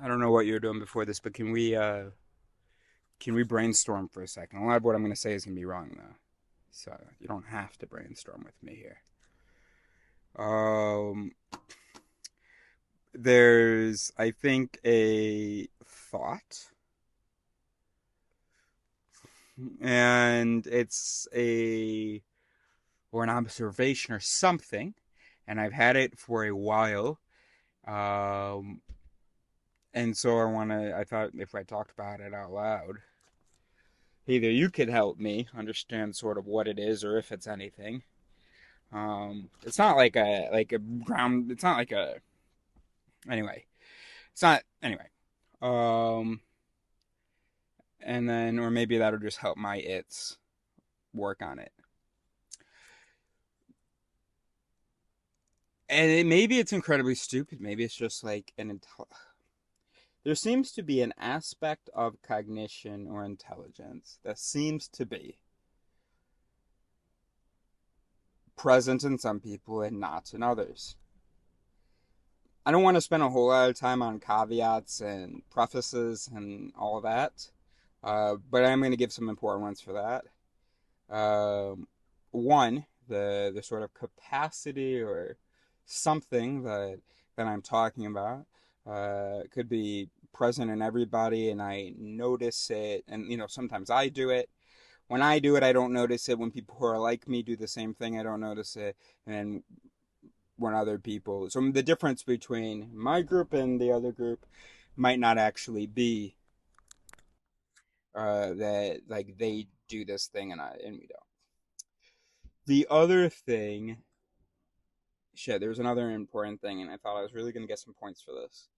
I don't know what you were doing before this, but can we brainstorm for a second? A lot of what I'm going to say is going to be wrong though, so you don't have to brainstorm with me here. Um, there's I think a thought, and it's a or an observation or something, and I've had it for a while. Um, and so I thought if I talked about it out loud, either you could help me understand sort of what it is or if it's anything. It's not like a ground. It's not like a anyway. It's not anyway. Um, and then or maybe that'll just help my its work on it. And maybe it's incredibly stupid. Maybe it's just like there seems to be an aspect of cognition or intelligence that seems to be present in some people and not in others. I don't want to spend a whole lot of time on caveats and prefaces and all that, but I'm going to give some important ones for that. One, the sort of capacity or something that I'm talking about could be present in everybody, and I notice it. And sometimes I do it. When I do it, I don't notice it. When people who are like me do the same thing, I don't notice it. And when other people, so the difference between my group and the other group might not actually be that like they do this thing and we don't. The other thing, shit, there was another important thing, and I thought I was really gonna get some points for this.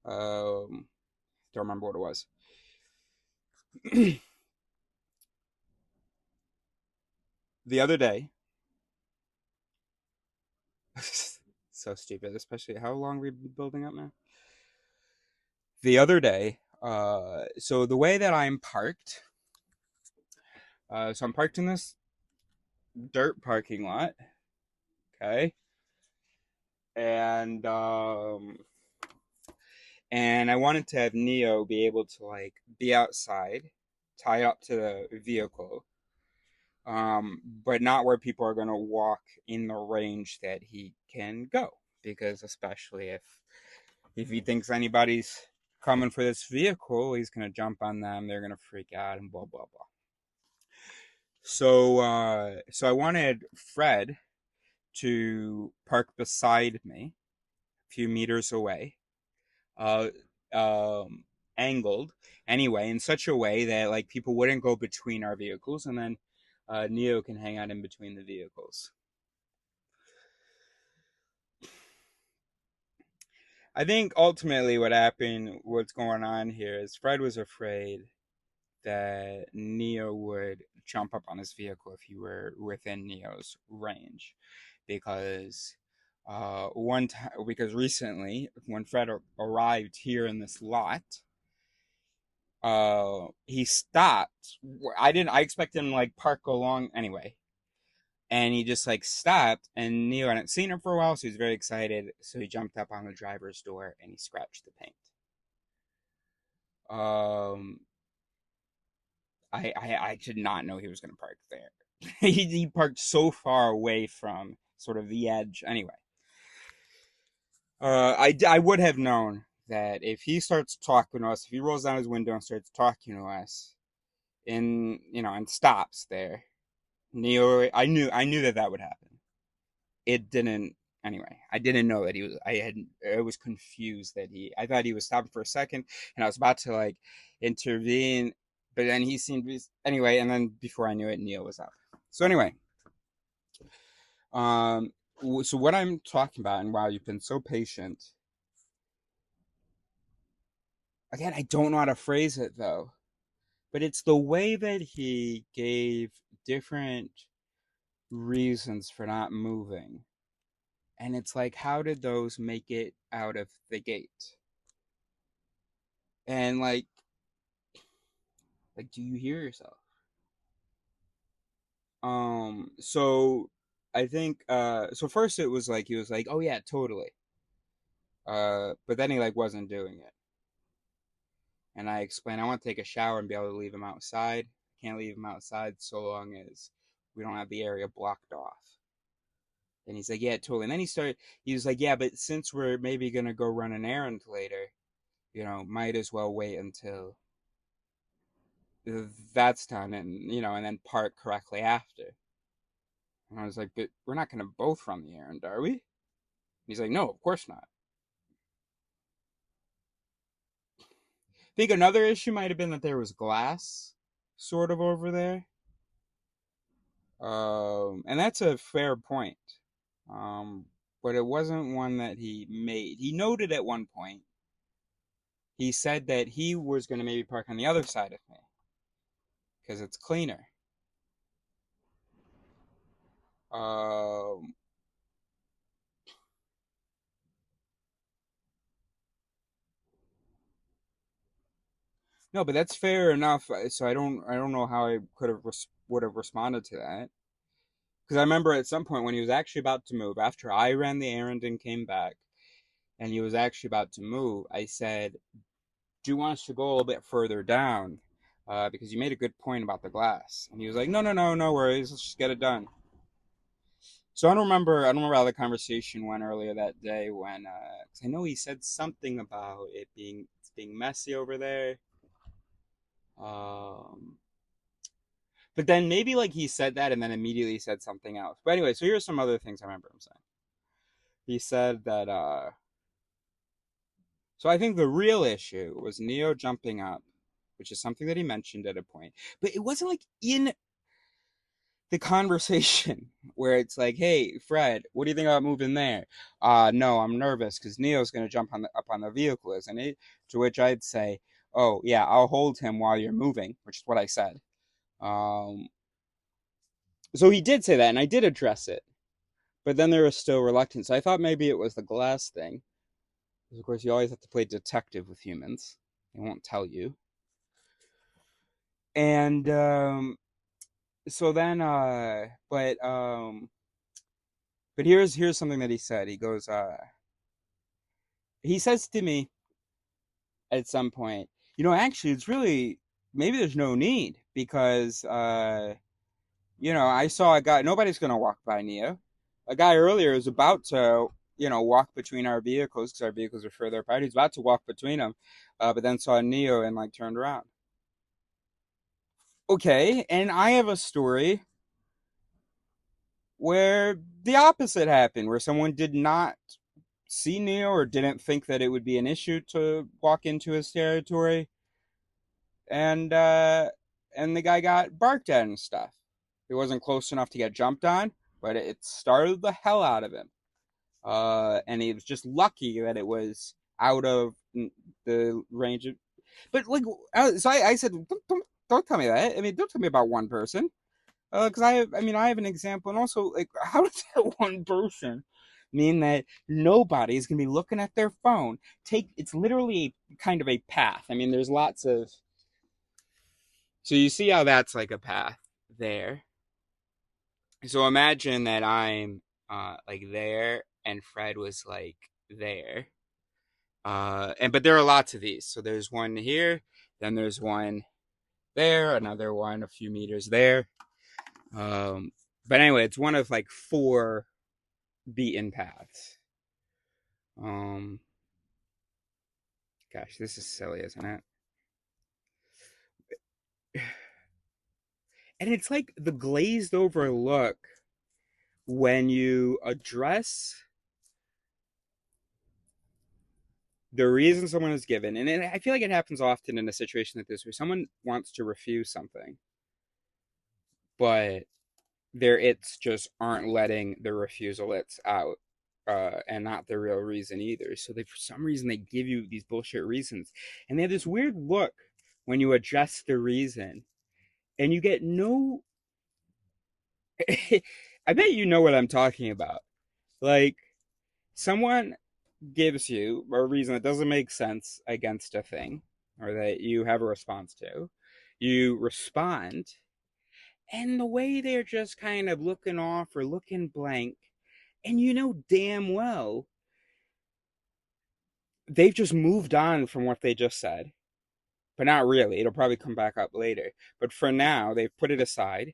Don't remember what it was. The other day, so stupid. Especially how long we've been building up now. The other day, so the way that I'm parked, so I'm parked in this dirt parking lot, okay, and and I wanted to have Neo be able to like be outside, tied up to the vehicle, but not where people are going to walk in the range that he can go. Because especially if he thinks anybody's coming for this vehicle, he's going to jump on them. They're going to freak out and blah blah blah. So I wanted Fred to park beside me, a few meters away, uh, um, angled anyway, in such a way that like people wouldn't go between our vehicles, and then Neo can hang out in between the vehicles. I think ultimately what happened, what's going on here is Fred was afraid that Neo would jump up on his vehicle if he were within Neo's range, because one time, because recently when Fred arrived here in this lot, he stopped. I expected him to like park along anyway, and he just like stopped, and Neo hadn't seen him for a while, so he was very excited, so he jumped up on the driver's door and he scratched the paint. um I did not know he was going to park there. He parked so far away from sort of the edge anyway. I would have known that if he starts talking to us, if he rolls down his window and starts talking to us and and stops there, Neo, I knew that that would happen. It didn't anyway. I didn't know that he was. I was confused that I thought he was stopping for a second, and I was about to like intervene, but then he seemed to be anyway. And then before I knew it, Neo was up. So anyway, um, so what I'm talking about, and wow, you've been so patient. Again, I don't know how to phrase it though, but it's the way that he gave different reasons for not moving. And it's like, how did those make it out of the gate? And like, do you hear yourself? So I think, so first it was like, he was like, oh yeah, totally. But then he like wasn't doing it. And I explained I want to take a shower and be able to leave him outside. I can't leave him outside so long as we don't have the area blocked off. And he's like, yeah, totally. And then he was like, yeah, but since we're maybe going to go run an errand later, might as well wait until that's done and then park correctly after. And I was like, but we're not going to both run the errand, are we? And he's like, no, of course not. I think another issue might have been that there was glass sort of over there. And that's a fair point. Um, but it wasn't one that he made. He noted at one point, he said that he was going to maybe park on the other side of me because it's cleaner. Um, no, but that's fair enough. So I don't know how I would have responded to that. Because I remember at some point when he was actually about to move, after I ran the errand and came back, and he was actually about to move, I said, do you want us to go a little bit further down? Because you made a good point about the glass. And he was like, no, no, no, no worries. Let's just get it done. So I don't remember how the conversation went earlier that day when, 'cause I know he said something about it's being messy over there. Um, but then maybe like he said that and then immediately said something else. But anyway, so here's some other things I remember him saying. He said that, so I think the real issue was Neo jumping up, which is something that he mentioned at a point. But it wasn't like in the conversation where it's like, "Hey, Fred, what do you think about moving there?" No, I'm nervous because Neo's going to jump up on the vehicle, isn't he? To which I'd say, "Oh, yeah, I'll hold him while you're moving," which is what I said. Um, so he did say that, and I did address it, but then there was still reluctance. I thought maybe it was the glass thing, because of course you always have to play detective with humans. They won't tell you. And so then, but here's something that he said. He goes, he says to me at some point, actually, it's really maybe there's no need because I saw a guy. Nobody's gonna walk by Neo. A guy earlier was about to, walk between our vehicles because our vehicles are further apart. He's about to walk between them, but then saw Neo and like turned around. Okay, and I have a story where the opposite happened, where someone did not see Neo or didn't think that it would be an issue to walk into his territory, and and the guy got barked at and stuff. He wasn't close enough to get jumped on, but it startled the hell out of him. And he was just lucky that it was out of the range of. But like, so I said, don't tell me that. I mean, don't tell me about one person. Because I have an example, and also like, how does that one person mean that nobody's gonna be looking at their phone? It's literally kind of a path. I mean, there's lots of. So you see how that's like a path there. So imagine that I'm like there, and Fred was like there. And but there are lots of these. So there's one here, then there's one there, another one a few meters there. Um, but anyway, it's one of like four beaten paths. Um, Gosh, this is silly, isn't it? And it's like the glazed over look when you address the reason someone is given, and I feel like it happens often in a situation like this where someone wants to refuse something, but their its just aren't letting the refusal its out. And not the real reason either. So for some reason they give you these bullshit reasons, and they have this weird look when you address the reason, and you get no. I bet you know what I'm talking about. Like someone gives you a reason that doesn't make sense against a thing, or that you have a response to. You respond, and the way they're just kind of looking off or looking blank, and you know damn well they've just moved on from what they just said. but not really. It'll probably come back up later. But for now, they've put it aside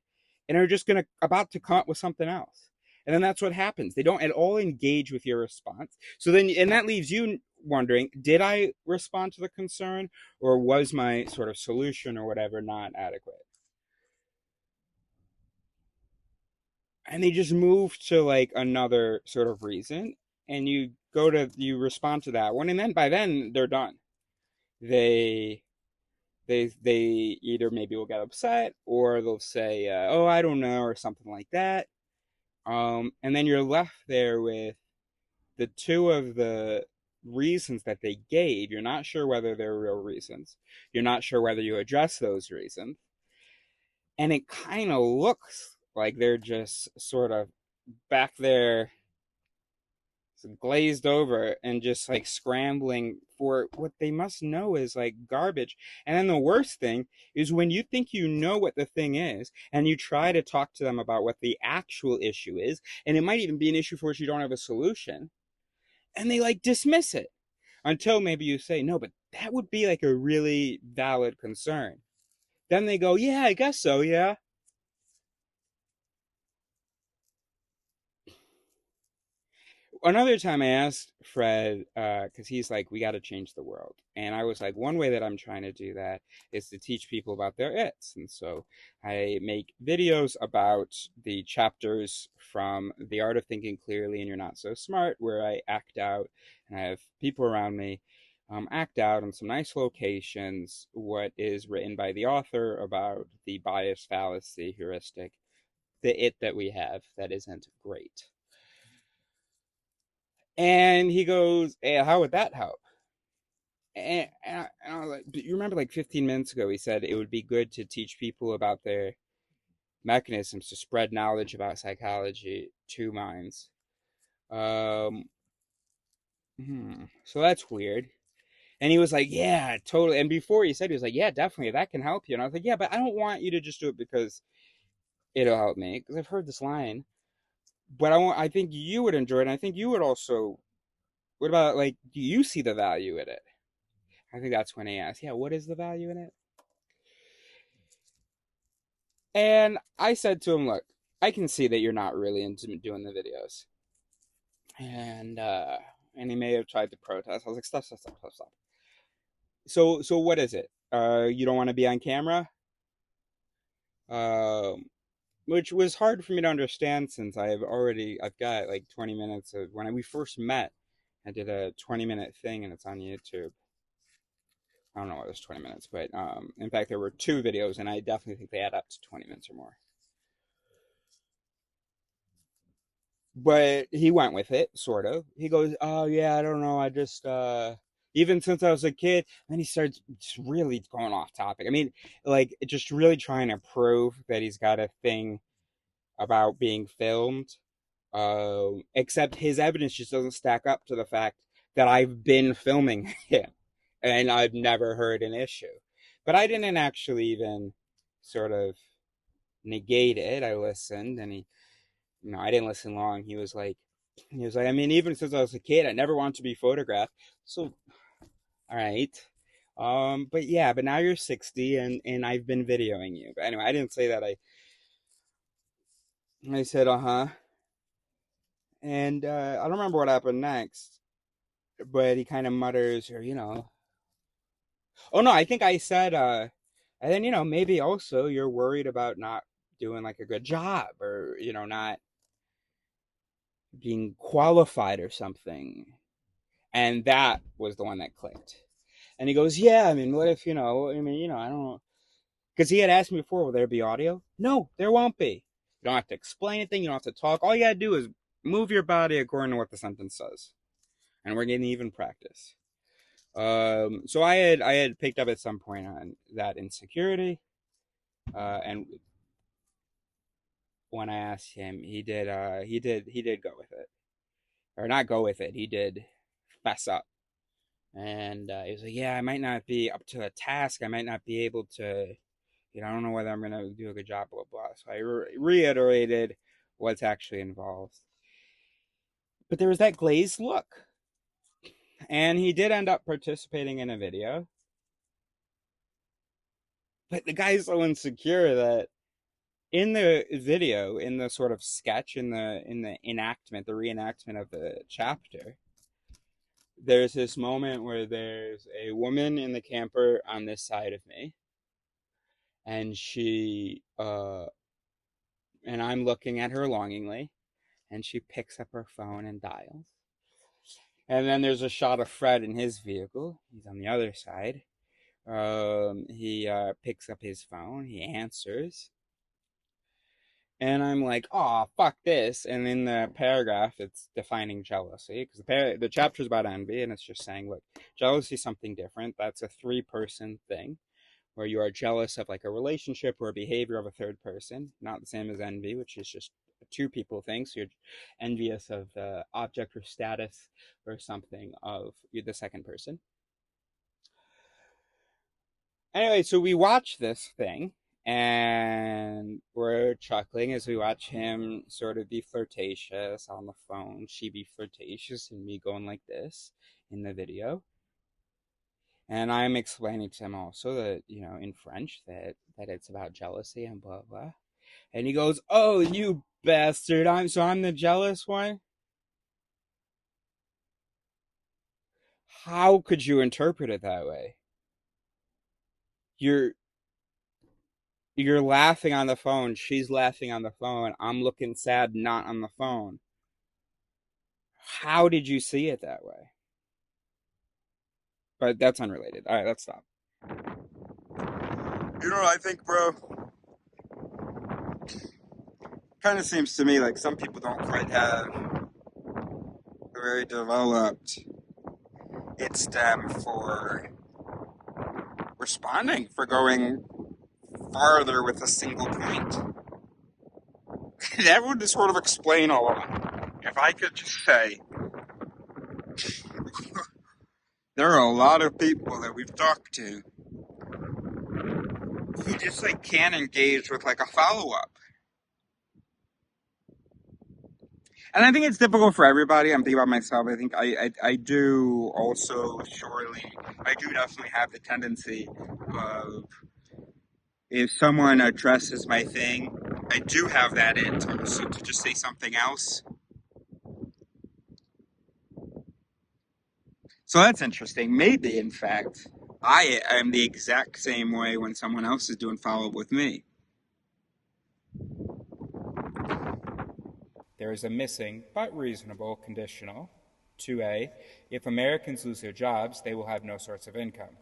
and are just gonna about to come up with something else. And then that's what happens. They don't at all engage with your response. So then, and that leaves you wondering, did I respond to the concern, or was my sort of solution or whatever not adequate? And they just move to like another sort of reason, and you respond to that one, and then by then they're done. They they either maybe will get upset, or they'll say, "Oh, I don't know," or something like that. And then you're left there with the two of the reasons that they gave. You're not sure whether they're real reasons. You're not sure whether you address those reasons. And it kind of looks like they're just sort of back there glazed over and just like scrambling for what they must know is like garbage. And then the worst thing is when you think you know what the thing is and you try to talk to them about what the actual issue is, and it might even be an issue for which you don't have a solution, and they like dismiss it until maybe you say, no, but that would be like a really valid concern. Then they go, yeah, I guess so, yeah. Another time I asked Fred, because he's like, we got to change the world. And I was like, one way that I'm trying to do that is to teach people about their its. And so I make videos about the chapters from The Art of Thinking Clearly and You're Not So Smart, where I act out and I have people around me act out in some nice locations what is written by the author about the bias, fallacy, heuristic, the it that we have that isn't great. And he goes, hey, how would that help? And I was like, you remember like 15 minutes ago, he said it would be good to teach people about their mechanisms to spread knowledge about psychology to minds. Um, so that's weird. And he was like, yeah, totally. And before he said, he was like, yeah, definitely, that can help you. And I was like, yeah, but I don't want you to just do it because it'll help me. Because I've heard this line, but I think you would enjoy it. And I think you would also, what about like, do you see the value in it? I think that's when he asked, yeah, what is the value in it? And I said to him, look, I can see that you're not really into doing the videos. And and he may have tried to protest. I was like, stop, stop, stop, stop, stop. So what is it? You don't want to be on camera? Um, which was hard for me to understand since I've got like 20 minutes of when we first met. I did a 20-minute thing and it's on YouTube. I don't know why it was 20 minutes, but in fact, there were two videos, and I definitely think they add up to 20 minutes or more. But he went with it, sort of. He goes, "Oh yeah, I don't know. I just even since I was a kid." And then he starts just really going off topic. I mean, like just really trying to prove that he's got a thing about being filmed. Except his evidence just doesn't stack up to the fact that I've been filming him and I've never heard an issue. But I didn't actually even sort of negate it. I listened, and I didn't listen long. I mean, even since I was a kid, I never wanted to be photographed. So, all right. But yeah, but now you're 60 and I've been videoing you. But anyway, I didn't say that. I said, uh-huh. And I don't remember what happened next, but he kind of mutters, or, oh no, I think I said, and then, maybe also you're worried about not doing like a good job or, not being qualified or something. And that was the one that clicked. And he goes, yeah, I mean, what if, I don't know. Because he had asked me before, will there be audio? No, there won't be. You don't have to explain anything. You don't have to talk. All you got to do is move your body according to what the sentence says. And we're getting even practice. So I had picked up at some point on that insecurity. And when I asked him, he did go with it. Or not go with it. He did fess up. And he was like, yeah, I might not be up to the task. I might not be able to, I don't know whether I'm going to do a good job, blah, blah. So I reiterated what's actually involved. But there was that glazed look. And he did end up participating in a video. But the guy's so insecure that in the video, in the sort of sketch, in the enactment, the reenactment of the chapter, there's this moment where there's a woman in the camper on this side of me, and and I'm looking at her longingly, and she picks up her phone and dials. And then there's a shot of Fred in his vehicle. He's on the other side. He picks up his phone. He answers. And I'm like, oh, fuck this. And in the paragraph, it's defining jealousy. Because the chapter's about envy, and it's just saying, look, jealousy is something different. That's a three-person thing, where you are jealous of like a relationship or a behavior of a third person. Not the same as envy, which is just a two-people thing. So you're envious of the object or status or something of the second person. Anyway, so we watch this thing, and we're chuckling as we watch him sort of be flirtatious on the phone, she be flirtatious, and me going like this in the video. And I'm explaining to him also that, in French, that it's about jealousy and blah, blah. And he goes, oh, you bastard, I'm the jealous one? How could you interpret it that way? You're laughing on the phone. She's laughing on the phone. I'm looking sad, not on the phone. How did you see it that way? But that's unrelated. All right, let's stop. You know what I think, bro? Kind of seems to me like some people don't quite have a very developed stem for responding, for going farther with a single point. That would sort of explain all of it. If I could just say, there are a lot of people that we've talked to who just like can't engage with like a follow-up. And I think it's difficult for everybody. I'm thinking about myself. I think I do also I do definitely have the tendency of, if someone addresses my thing, I do have that so to just say something else. So that's interesting. Maybe, in fact, I am the exact same way when someone else is doing follow-up with me. There is a missing but reasonable conditional. 2A, if Americans lose their jobs, they will have no source of income.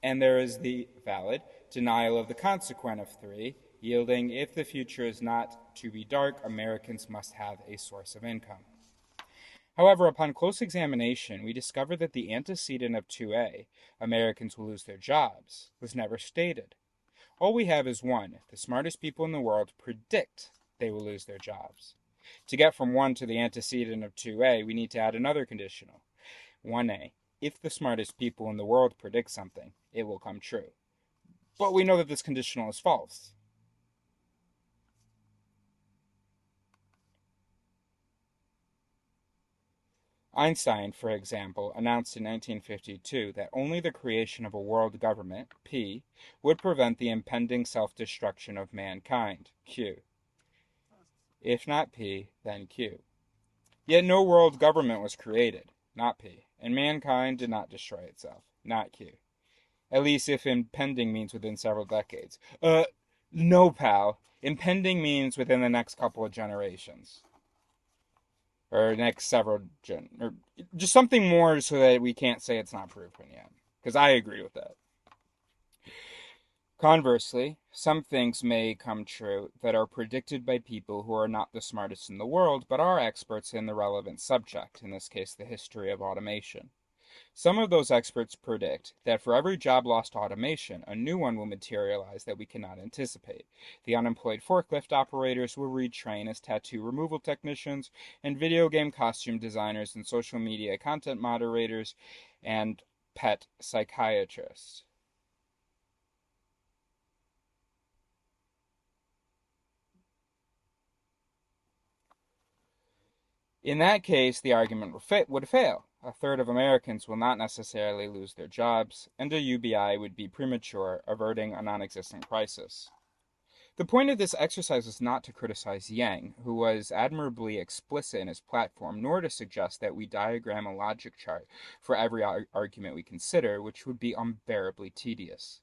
And there is the valid denial of the consequent of 3, yielding if the future is not to be dark, Americans must have a source of income. However, upon close examination, we discover that the antecedent of 2A, Americans will lose their jobs, was never stated. All we have is 1, the smartest people in the world predict they will lose their jobs. To get from 1 to the antecedent of 2A, we need to add another conditional. 1A, if the smartest people in the world predict something, it will come true. But we know that this conditional is false. Einstein, for example, announced in 1952 that only the creation of a world government, P, would prevent the impending self-destruction of mankind, Q. If not P, then Q. Yet no world government was created, not P, and mankind did not destroy itself, not Q. At least if impending means within several decades. No, pal. Impending means within the next couple of generations. Or next several or just something more so that we can't say it's not proven yet. Because I agree with that. Conversely, some things may come true that are predicted by people who are not the smartest in the world, but are experts in the relevant subject, in this case the history of automation. Some of those experts predict that for every job lost to automation, a new one will materialize that we cannot anticipate. The unemployed forklift operators will retrain as tattoo removal technicians, and video game costume designers, and social media content moderators, and pet psychiatrists. In that case, the argument would fail. A third of Americans will not necessarily lose their jobs, and a UBI would be premature, averting a non-existent crisis. The point of this exercise was not to criticize Yang, who was admirably explicit in his platform, nor to suggest that we diagram a logic chart for every argument we consider, which would be unbearably tedious.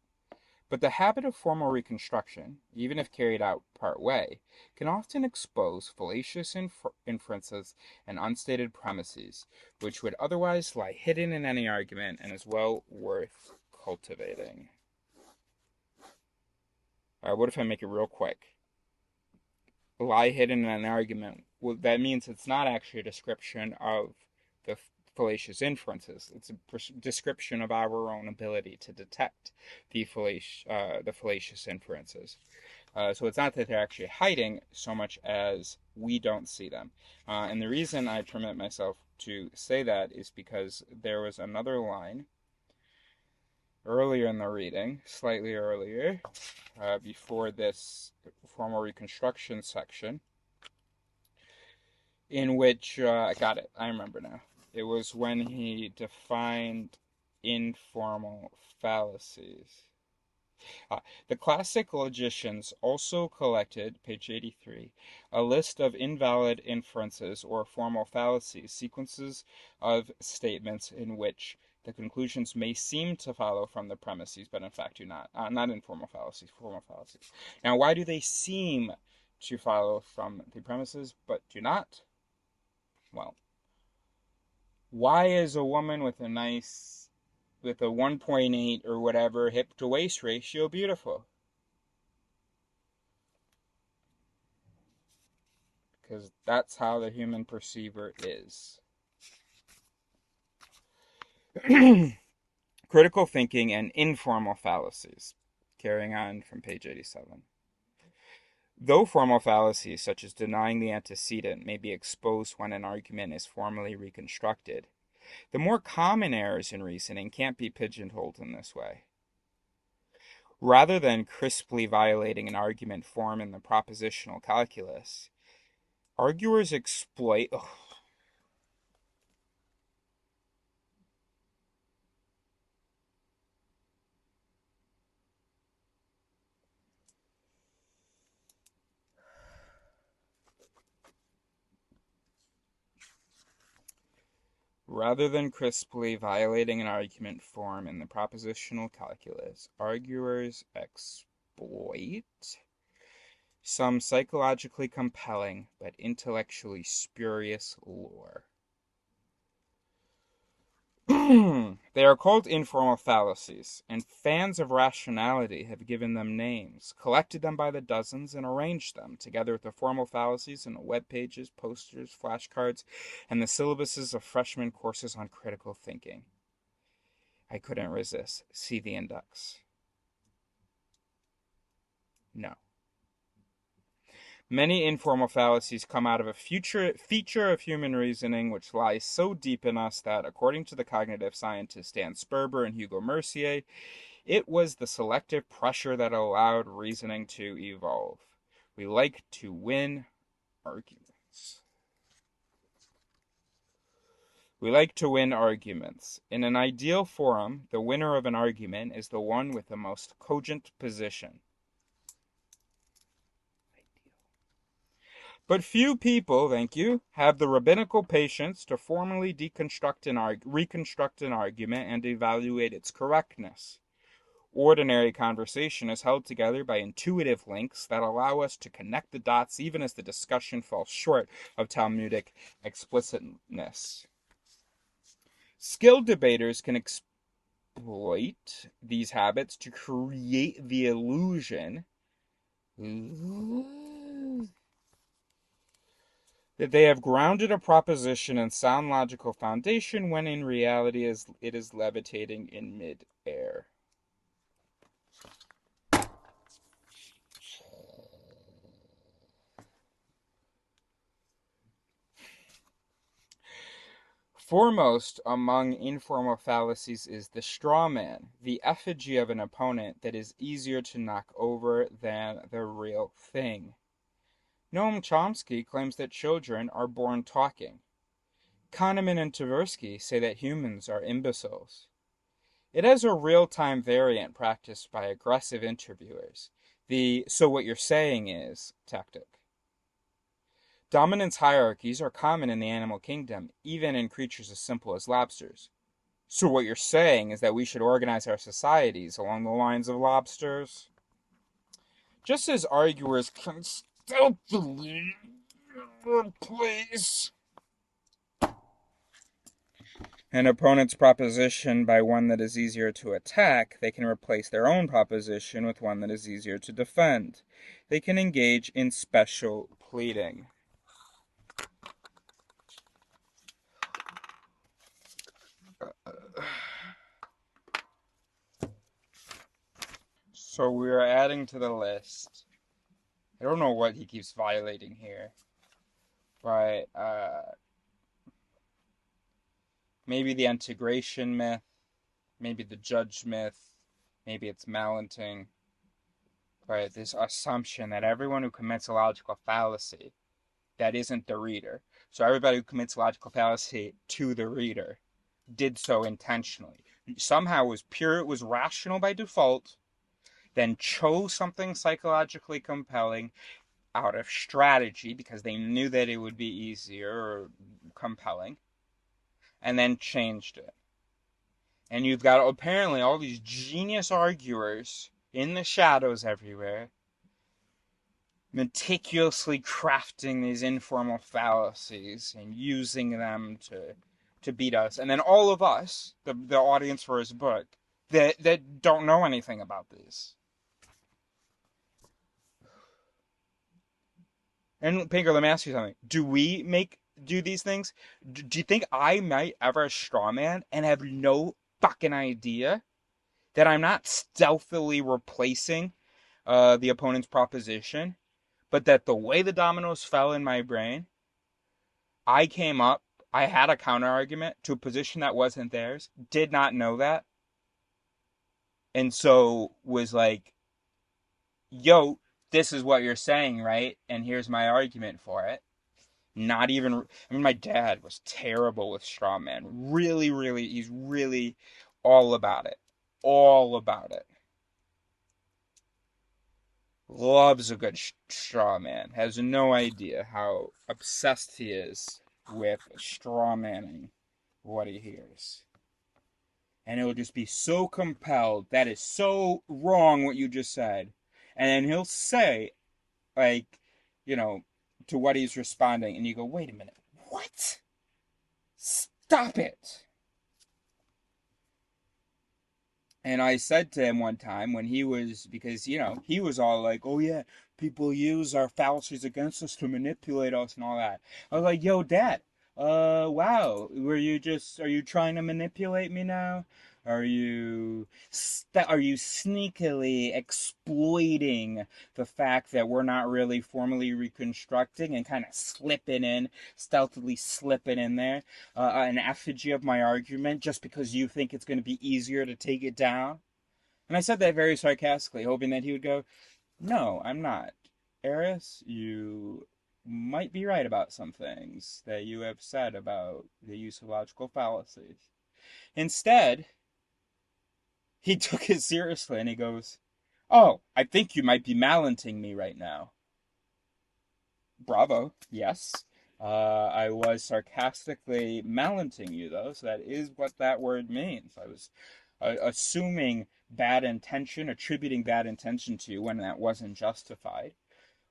But the habit of formal reconstruction, even if carried out part way, can often expose fallacious inferences and unstated premises, which would otherwise lie hidden in any argument and is well worth cultivating. What if I make it real quick? Lie hidden in an argument. Well, that means it's not actually a description of the fallacious inferences. It's a description of our own ability to detect the fallacious inferences. So it's not that they're actually hiding so much as we don't see them. And the reason I permit myself to say that is because there was another line earlier in the reading, slightly earlier, before this formal reconstruction section, in which, I got it, I remember now. It was when he defined informal fallacies. The classic logicians also collected, page 83, a list of invalid inferences or formal fallacies, sequences of statements in which the conclusions may seem to follow from the premises, but in fact do not. Not informal fallacies, formal fallacies. Now, why do they seem to follow from the premises, but do not? Well, why is a woman with a 1.8 or whatever hip to waist ratio beautiful? Because that's how the human perceiver is. Critical thinking and informal fallacies. Carrying on from page 87. Though formal fallacies, such as denying the antecedent, may be exposed when an argument is formally reconstructed, the more common errors in reasoning can't be pigeonholed in this way. Rather than crisply violating an argument form in the propositional calculus, arguers exploit... Rather than crisply violating an argument form in the propositional calculus, arguers exploit some psychologically compelling but intellectually spurious lore. They are called informal fallacies, and fans of rationality have given them names, collected them by the dozens, and arranged them, together with the formal fallacies in the web pages, posters, flashcards, and the syllabuses of freshman courses on critical thinking. I couldn't resist. See the index. No. Many informal fallacies come out of a feature of human reasoning which lies so deep in us that, according to the cognitive scientists Dan Sperber and Hugo Mercier, it was the selective pressure that allowed reasoning to evolve. We like to win arguments. In an ideal forum, the winner of an argument is the one with the most cogent position. But few people, have the rabbinical patience to formally reconstruct an argument and evaluate its correctness. Ordinary conversation is held together by intuitive links that allow us to connect the dots even as the discussion falls short of Talmudic explicitness. Skilled debaters can exploit these habits to create the illusion that they have grounded a proposition in sound logical foundation when in reality it is levitating in mid-air. Foremost among informal fallacies is the straw man, the effigy of an opponent that is easier to knock over than the real thing. Noam Chomsky claims that children are born talking. Kahneman and Tversky say that humans are imbeciles. It has a real-time variant practiced by aggressive interviewers. The "so what you're saying is" tactic. Dominance hierarchies are common in the animal kingdom, even in creatures as simple as lobsters. So what you're saying is that we should organize our societies along the lines of lobsters? Just as arguers can stealthily replace an opponent's proposition by one that is easier to attack, they can replace their own proposition with one that is easier to defend. They can engage in special pleading. So we're adding to the list. I don't know what he keeps violating here, but maybe the integration myth, maybe the judge myth, maybe it's Malenting, but this assumption that everyone who commits a logical fallacy, that isn't the reader. So everybody who commits a logical fallacy to the reader did so intentionally. Somehow it was rational by default, then chose something psychologically compelling out of strategy because they knew that it would be easier or compelling, and then changed it. And you've got apparently all these genius arguers in the shadows everywhere, meticulously crafting these informal fallacies and using them to beat us. And then all of us, the audience for his book, that don't know anything about these. And Pinker, let me ask you something. Do these things? Do you think I might ever straw man and have no fucking idea that I'm not stealthily replacing the opponent's proposition, but that the way the dominoes fell in my brain, I came up, I had a counter argument to a position that wasn't theirs, did not know that, and so was like, yo, this is what you're saying, right? And here's my argument for it. Not even, I mean, my dad was terrible with straw man. Really, really, he's really all about it. All about it. Loves a good straw man. Has no idea how obsessed he is with straw manning what he hears. And he'll just be so compelled. That is so wrong what you just said. And then he'll say, like, you know, to what he's responding, and you go, wait a minute, what? Stop it. And I said to him one time when he was, because, he was all like, oh yeah, people use our fallacies against us to manipulate us and all that. I was like, yo, Dad, wow, are you trying to manipulate me now? Are you sneakily exploiting the fact that we're not really formally reconstructing and kind of stealthily slipping in there, an effigy of my argument just because you think it's going to be easier to take it down? And I said that very sarcastically, hoping that he would go, no, I'm not. Eris, you might be right about some things that you have said about the use of logical fallacies. Instead, he took it seriously and he goes, oh, I think you might be malenting me right now. Bravo, yes. I was sarcastically malenting you, though, so that is what that word means. I was assuming bad intention, attributing bad intention to you when that wasn't justified.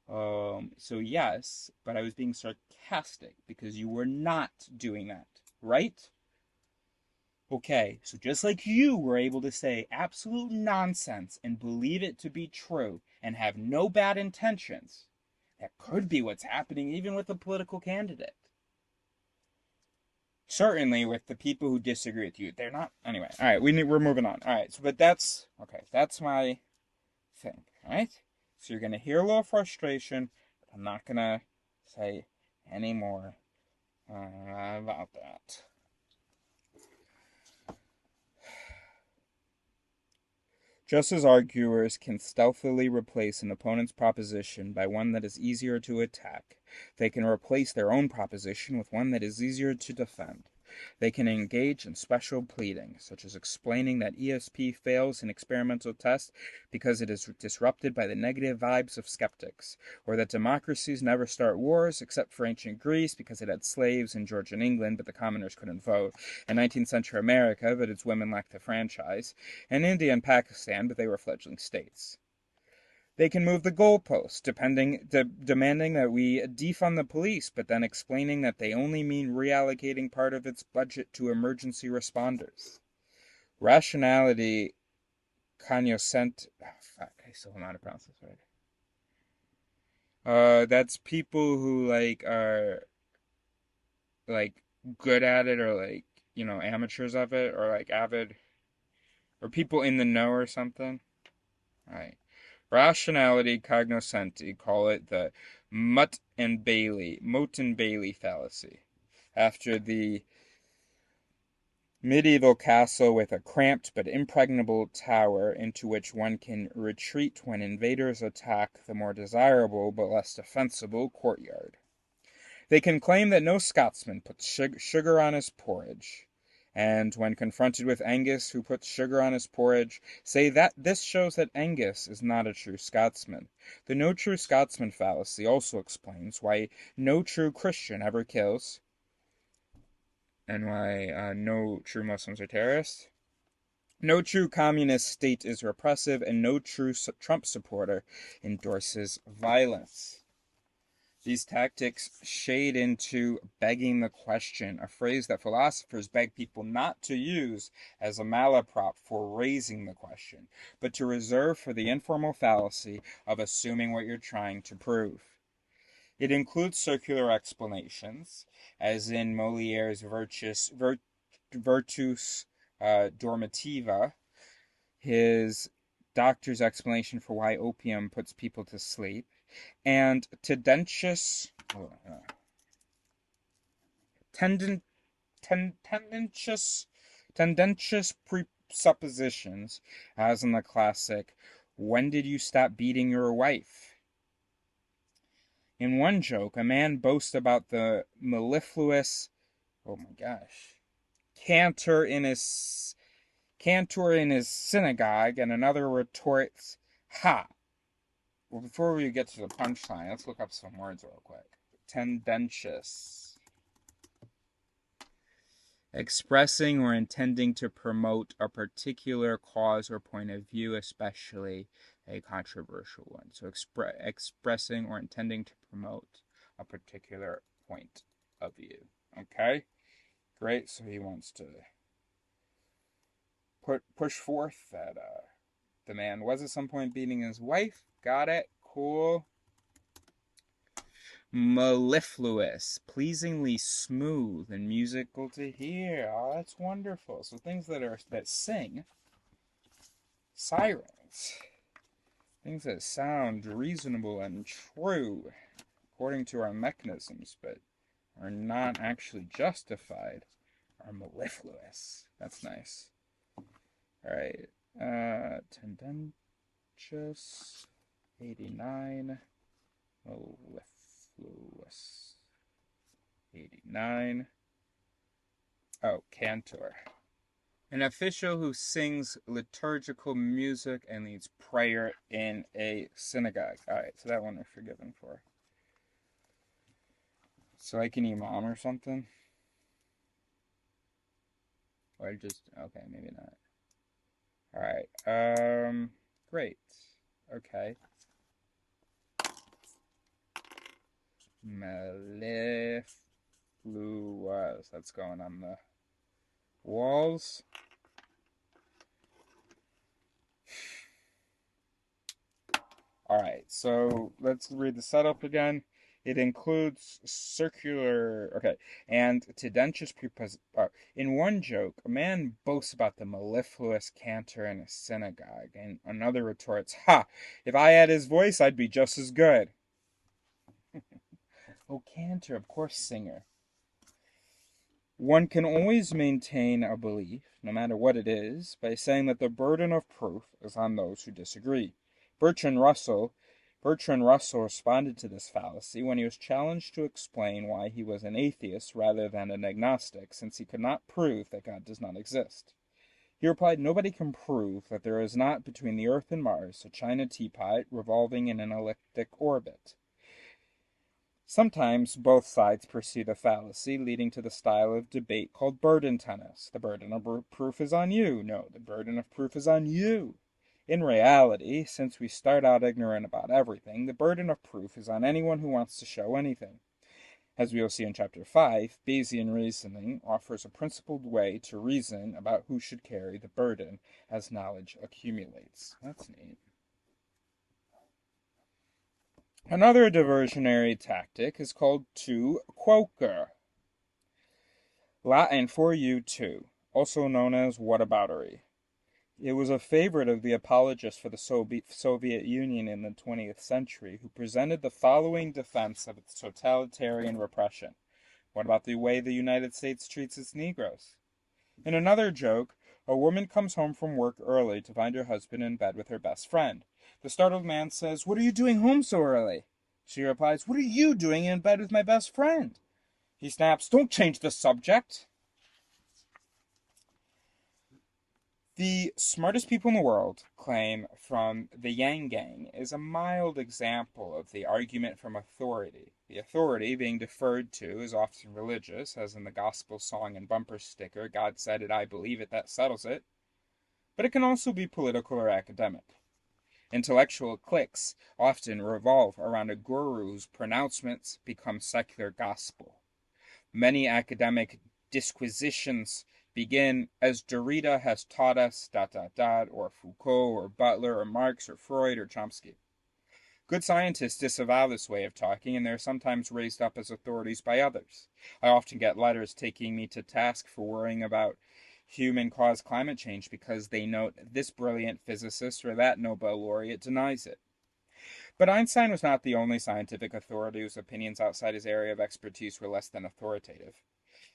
So yes, but I was being sarcastic because you were not doing that, right? Okay, so just like you were able to say absolute nonsense and believe it to be true and have no bad intentions, that could be what's happening even with a political candidate. Certainly with the people who disagree with you. They're not, anyway, all right, we're moving on. All right, so but that's my thing, all right? So you're going to hear a little frustration, but I'm not going to say any more about that. Just as arguers can stealthily replace an opponent's proposition by one that is easier to attack, they can replace their own proposition with one that is easier to defend. They can engage in special pleading, such as explaining that ESP fails in experimental tests because it is disrupted by the negative vibes of skeptics, or that democracies never start wars except for ancient Greece because it had slaves in Georgian England but the commoners couldn't vote, in 19th century America but its women lacked the franchise, and India and Pakistan but they were fledgling states. They can move the goalposts, demanding that we defund the police, but then explaining that they only mean reallocating part of its budget to emergency responders. Rationality, cognoscent. Oh, fuck, I still don't know how to pronounce this right. That's people who are good at it, or amateurs of it, or avid, or people in the know or something. All right. Rationality cognoscenti call it the Motte and Bailey fallacy, after the medieval castle with a cramped but impregnable tower into which one can retreat when invaders attack the more desirable but less defensible courtyard. They can claim that no Scotsman puts sugar on his porridge, and when confronted with Angus who puts sugar on his porridge, say that this shows that Angus is not a true Scotsman. The no true Scotsman fallacy also explains why no true Christian ever kills, and why no true Muslims are terrorists. No true communist state is repressive, and no true Trump supporter endorses violence. These tactics shade into begging the question, a phrase that philosophers beg people not to use as a malaprop for raising the question, but to reserve for the informal fallacy of assuming what you're trying to prove. It includes circular explanations, as in Moliere's Virtus Dormitiva, his doctor's explanation for why opium puts people to sleep, and tendentious presuppositions, as in the classic, "When did you stop beating your wife?" In one joke, a man boasts about the mellifluous, cantor in his synagogue, and another retorts, "Ha!" Well, before we get to the punchline, let's look up some words real quick. Tendentious. Expressing or intending to promote a particular cause or point of view, especially a controversial one. So expressing or intending to promote a particular point of view. Okay? Great. So he wants to push forth that the man was at some point beating his wife. Got it. Cool. Mellifluous. Pleasingly smooth and musical to hear. Oh, that's wonderful. So things that sing. Sirens. Things that sound reasonable and true according to our mechanisms, but are not actually justified, are mellifluous. That's nice. Alright. Tendentious. 89. Mellifluous. 89. Oh, cantor. An official who sings liturgical music and leads prayer in a synagogue. Alright, so that one we're forgiven for. So like an imam or something? Or just, okay, maybe not. Alright, great. Okay. Mellifluous. That's going on the walls. Alright, so let's read the setup again. It includes circular, and tendentious in one joke, a man boasts about the mellifluous cantor in a synagogue, and another retorts, "Ha! If I had his voice, I'd be just as good." Oh, cantor, of course, singer. One can always maintain a belief, no matter what it is, by saying that the burden of proof is on those who disagree. Bertrand Russell responded to this fallacy when he was challenged to explain why he was an atheist rather than an agnostic, since he could not prove that God does not exist. He replied, "Nobody can prove that there is not between the Earth and Mars a china teapot revolving in an elliptic orbit." Sometimes both sides pursue the fallacy, leading to the style of debate called burden tennis. The burden of proof is on you. No, the burden of proof is on you. In reality, since we start out ignorant about everything, the burden of proof is on anyone who wants to show anything. As we will see in Chapter 5, Bayesian reasoning offers a principled way to reason about who should carry the burden as knowledge accumulates. That's neat. Another diversionary tactic is called to quoquer, Latin for you too, also known as whataboutery. It was a favorite of the apologists for the Soviet Union in the 20th century, who presented the following defense of its totalitarian repression. What about the way the United States treats its Negroes? In another joke, a woman comes home from work early to find her husband in bed with her best friend. The startled man says, "What are you doing home so early?" She replies, "What are you doing in bed with my best friend?" He snaps, "Don't change the subject." The smartest people in the world claim from the Yang Gang is a mild example of the argument from authority. The authority being deferred to is often religious, as in the gospel song and bumper sticker, "God said it, I believe it, that settles it." But it can also be political or academic. Intellectual cliques often revolve around a guru whose pronouncements become secular gospel. Many academic disquisitions begin as Derrida has taught us, ... or Foucault, or Butler, or Marx, or Freud, or Chomsky. Good scientists disavow this way of talking, and they're sometimes raised up as authorities by others. I often get letters taking me to task for worrying about human-caused climate change because they note this brilliant physicist or that Nobel laureate denies it. But Einstein was not the only scientific authority whose opinions outside his area of expertise were less than authoritative.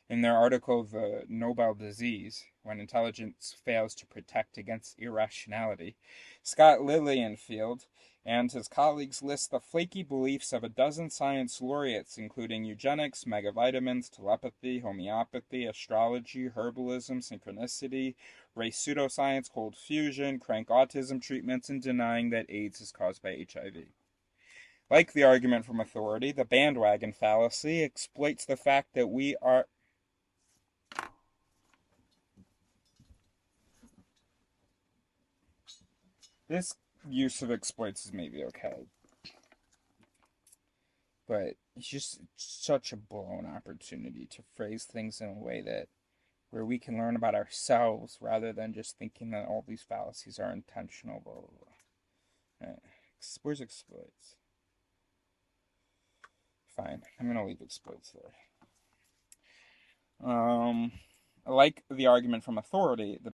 In their article, The Nobel Disease, When Intelligence Fails to Protect Against Irrationality, Scott Lilienfeld and his colleagues list the flaky beliefs of a dozen science laureates, including eugenics, megavitamins, telepathy, homeopathy, astrology, herbalism, synchronicity, race pseudoscience, cold fusion, crank autism treatments, and denying that AIDS is caused by HIV. Like the argument from authority, the bandwagon fallacy exploits the fact that we are... This use of exploits is maybe okay, but it's just such a blown opportunity to phrase things in a way that where we can learn about ourselves rather than just thinking that all these fallacies are intentional. Blah, blah, blah. Where's exploits? Fine, I'm gonna leave exploits there. Like the argument from authority, the